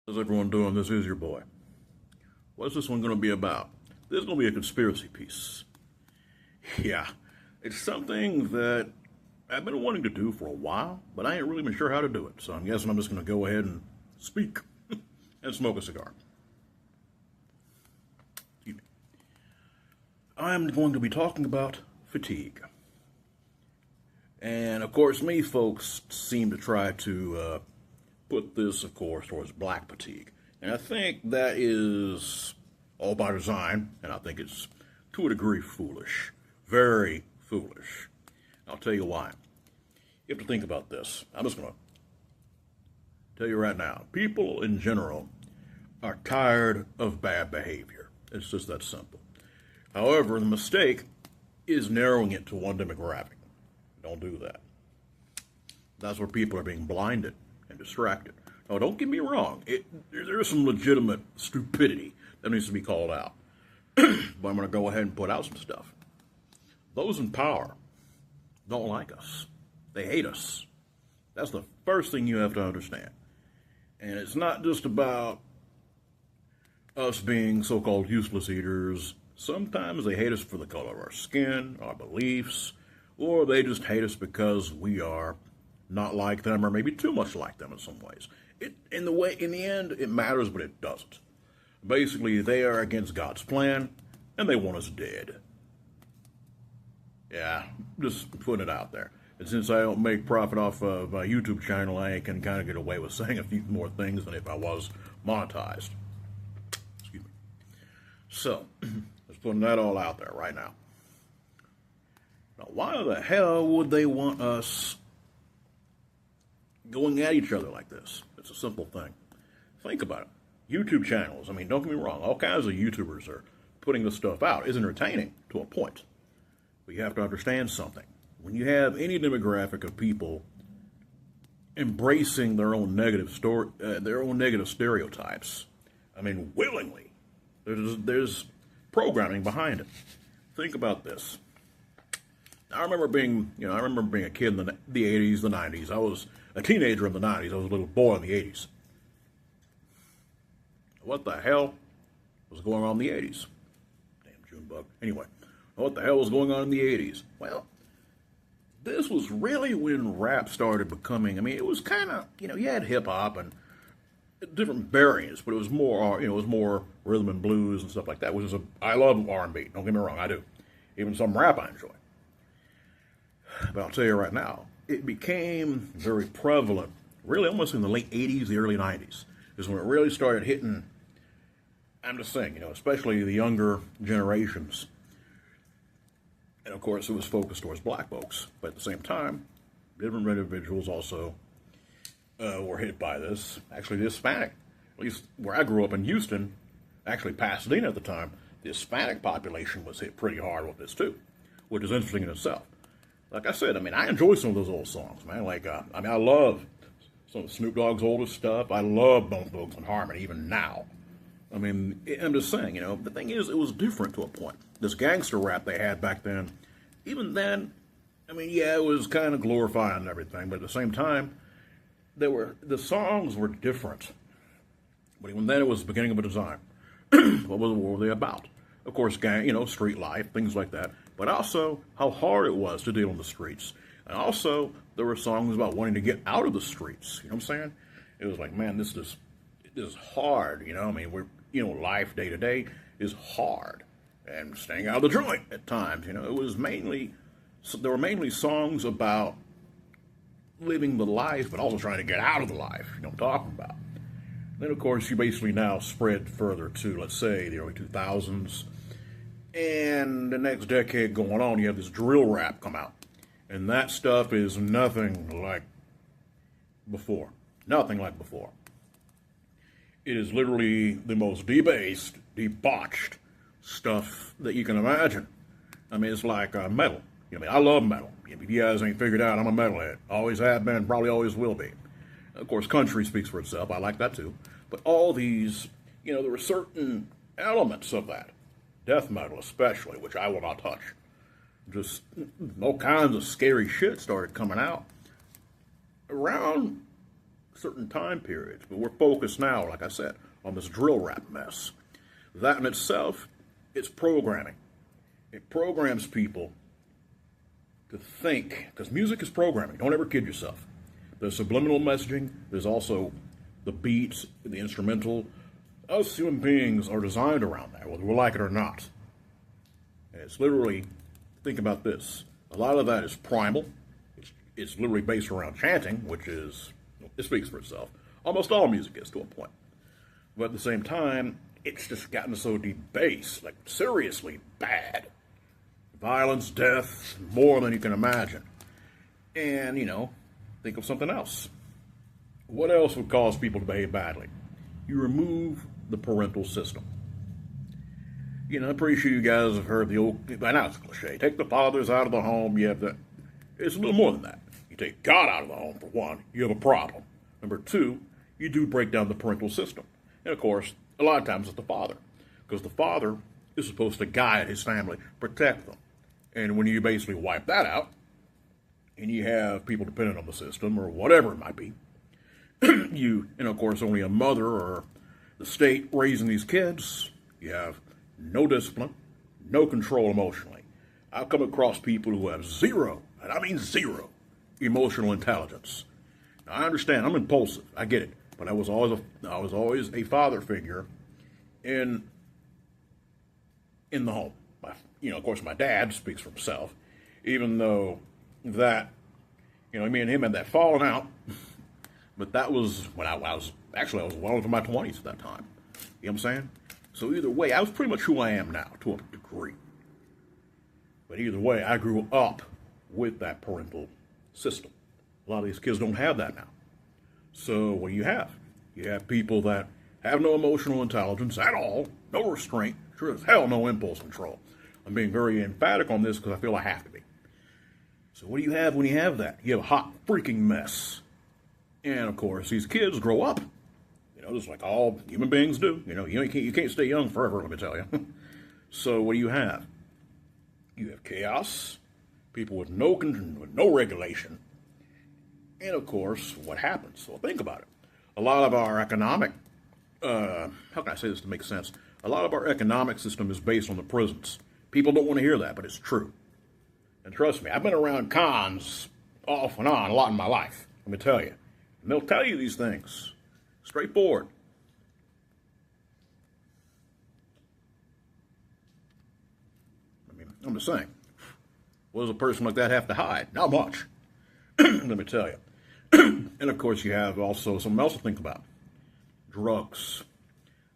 How's everyone doing? This is your boy. What's this one going to be about? This is going to be a conspiracy piece. Yeah, it's something that I've been wanting to do for a while, but I ain't really been sure how to do it. So I'm guessing I'm just going to go ahead and speak and smoke a cigar. Excuse me. I'm going to be talking about fatigue. And of course, me folks seem to try to put this, of course, towards black fatigue. And I think that is all by design, and I think it's, to a degree, foolish. Very foolish. I'll tell you why. You have to think about this. I'm just going to tell you right now. People in general are tired of bad behavior. It's just that simple. However, the mistake is narrowing it to one demographic. Don't do that. That's where people are being blinded and distracted. Now, don't get me wrong. There's some legitimate stupidity that needs to be called out. But I'm going to go ahead and put out some stuff. Those in power don't like us. They hate us. That's the first thing you have to understand. And it's not just about us being so-called useless eaters. Sometimes they hate us for the color of our skin, our beliefs, or they just hate us because we are not like them, or maybe too much like them in some ways. In the end, it matters, but it doesn't. Basically, they are against God's plan, and they want us dead. Yeah, just putting it out there. And since I don't make profit off of my YouTube channel, I can kind of get away with saying a few more things than if I was monetized. Excuse me. So, just putting that all out there right now. Now, why the hell would they want us going at each other like this? It's a simple thing. Think about it. YouTube channels, I mean, don't get me wrong, all kinds of YouTubers are putting this stuff out. It's entertaining to a point. But you have to understand something. When you have any demographic of people embracing their own negative stereotypes, I mean, willingly, there's programming behind it. Think about this. I remember being a kid in the 80s, the 90s. I was a teenager in the 90s. I was a little boy in the 80s. What the hell was going on in the 80s? Damn Junebug. Anyway, what the hell was going on in the 80s? Well, this was really when rap started becoming, I mean, it was kind of, you had hip-hop and different variants, but it was more rhythm and blues and stuff like that, I love R&B. Don't get me wrong, I do. Even some rap I enjoy. But I'll tell you right now, it became very prevalent, really almost in the late 80s, the early 90s, is when it really started hitting, I'm just saying, especially the younger generations. And of course, it was focused towards black folks. But at the same time, different individuals also were hit by this. Actually, the Hispanic, at least where I grew up in Houston, actually Pasadena at the time, the Hispanic population was hit pretty hard with this too, which is interesting in itself. Like I said, I mean, I enjoy some of those old songs, man. I love some of Snoop Dogg's oldest stuff. I love Bone Thugs and Harmony, even now. I mean, I'm just saying, the thing is, it was different to a point. This gangster rap they had back then, even then, I mean, yeah, it was kind of glorifying and everything, but at the same time, the songs were different. But even then, it was the beginning of a design. What were they about? Of course, street life, things like that. But also how hard it was to deal in the streets. And also, there were songs about wanting to get out of the streets. You know what I'm saying? It was like, man, this is hard. I mean, life day to day is hard. And staying out of the joint at times. There were mainly songs about living the life, but also trying to get out of the life. You know what I'm talking about. Then, of course, you basically now spread further to, let's say, the early 2000s. And the next decade going on, you have this drill rap come out. And that stuff is nothing like before. Nothing like before. It is literally the most debased, debauched stuff that you can imagine. I mean, it's like metal. I love metal. If you guys ain't figured out, I'm a metalhead. Always have been, probably always will be. Of course, country speaks for itself. I like that too. But all these, there were certain elements of that. Death metal especially, which I will not touch. Just all kinds of scary shit started coming out around certain time periods. But we're focused now, like I said, on this drill rap mess. That in itself, it's programming. It programs people to think, because music is programming. Don't ever kid yourself. There's subliminal messaging. There's also the beats, the instrumental. Us human beings are designed around that, whether we like it or not. And it's literally, think about this. A lot of that is primal. It's literally based around chanting, which is, it speaks for itself. Almost all music is to a point. But at the same time, it's just gotten so debased, like seriously bad. Violence, death, more than you can imagine. And, think of something else. What else would cause people to behave badly? You remove the parental system. I'm pretty sure you guys have heard the old, by now it's a cliche, take the fathers out of the home, you have the, it's a little more than that. You take God out of the home, for one, you have a problem. Number two, you do break down the parental system. And of course, a lot of times it's the father, because the father is supposed to guide his family, protect them. And when you basically wipe that out, and you have people dependent on the system, or whatever it might be, and of course only a mother or the state raising these kids, you have no discipline, no control emotionally. I've come across people who have zero, and I mean zero, emotional intelligence. Now, I understand, I'm impulsive, I get it, but I was always a father figure in the home. Of course, my dad speaks for himself, even though that, me and him had that falling out, but that was when I was well into my 20s at that time. You know what I'm saying? So either way, I was pretty much who I am now, to a degree. But either way, I grew up with that parental system. A lot of these kids don't have that now. So what do you have? You have people that have no emotional intelligence at all, no restraint, sure as hell no impulse control. I'm being very emphatic on this because I feel I have to be. So what do you have when you have that? You have a hot freaking mess. And of course, these kids grow up. Just like all human beings do. You can't stay young forever, let me tell you. So what do you have? You have chaos, people with no regulation, and of course, what happens? So think about it. A lot of our economic, how can I say this to make sense? A lot of our economic system is based on the prisons. People don't want to hear that, but it's true. And trust me, I've been around cons off and on a lot in my life, let me tell you. And they'll tell you these things. Straightforward. I'm just saying. What does a person like that have to hide? Not much. Let me tell you. And of course, you have also something else to think about. Drugs.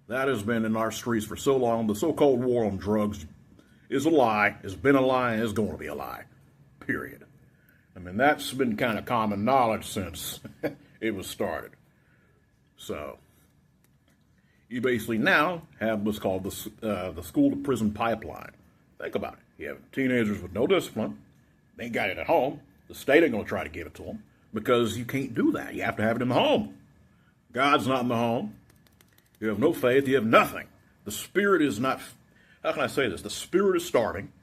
That has been in our streets for so long. The so-called war on drugs is a lie. It's been a lie and it's going to be a lie. Period. That's been kind of common knowledge since it was started. So, you basically now have what's called the school-to-prison pipeline. Think about it. You have teenagers with no discipline. They ain't got it at home. The state ain't going to try to give it to them because you can't do that. You have to have it in the home. God's not in the home. You have no faith. You have nothing. The spirit is not, how can I say this? The spirit is starving.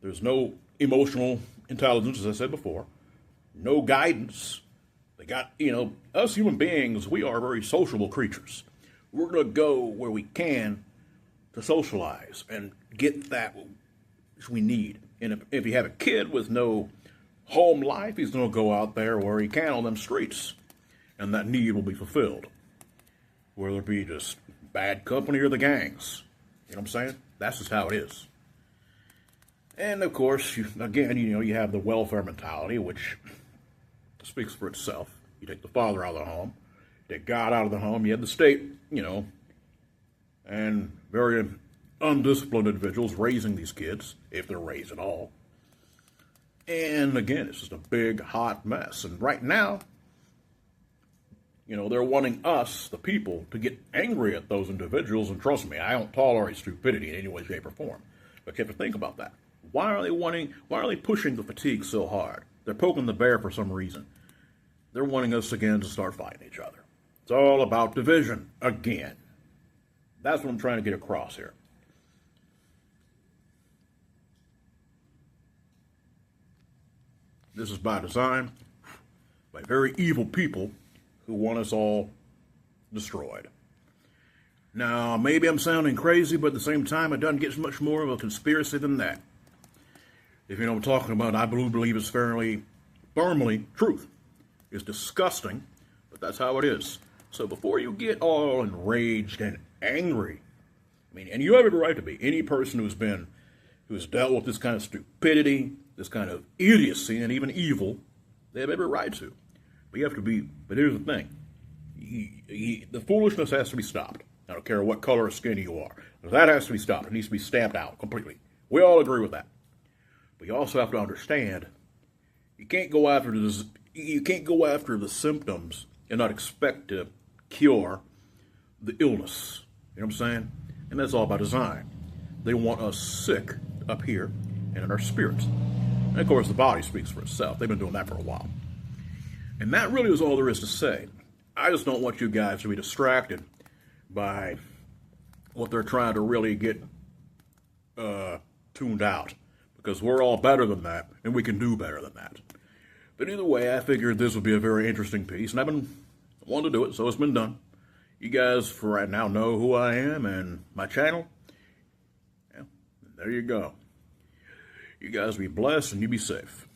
There's no emotional intelligence, as I said before. No guidance. They got, us human beings, we are very sociable creatures. We're going to go where we can to socialize and get that which we need. And if you have a kid with no home life, he's going to go out there where he can on them streets. And that need will be fulfilled. Whether it be just bad company or the gangs. You know what I'm saying? That's just how it is. And of course, you have the welfare mentality, which speaks for itself. You take the father out of the home, you take God out of the home, you have the state, and very undisciplined individuals raising these kids, if they're raised at all. And again, it's just a big, hot mess. And right now, they're wanting us, the people, to get angry at those individuals. And trust me, I don't tolerate stupidity in any way, shape, or form. But you have to think about that. Why are they pushing the fatigue so hard? They're poking the bear for some reason. They're wanting us again to start fighting each other. It's all about division again. That's what I'm trying to get across here. This is by design, by very evil people who want us all destroyed. Now, maybe I'm sounding crazy, but at the same time, it doesn't get much more of a conspiracy than that. If you know what I'm talking about, I believe it's fairly firmly truth. It's disgusting, but that's how it is. So before you get all enraged and angry, I mean, and you have every right to be, any person who's dealt with this kind of stupidity, this kind of idiocy, and even evil, they have every right to. But you have to be, but here's the thing. The foolishness has to be stopped. I don't care what color of skin you are. That has to be stopped. It needs to be stamped out completely. We all agree with that. But you also have to understand, you can't go after the symptoms and not expect to cure the illness. You know what I'm saying? And that's all by design. They want us sick up here and in our spirits. And of course, the body speaks for itself. They've been doing that for a while. And that really is all there is to say. I just don't want you guys to be distracted by what they're trying to really get tuned out. Because we're all better than that, and we can do better than that. But either way, I figured this would be a very interesting piece, and I've been wanting to do it, so it's been done. You guys, for right now, know who I am and my channel. Yeah, there you go. You guys be blessed, and you be safe.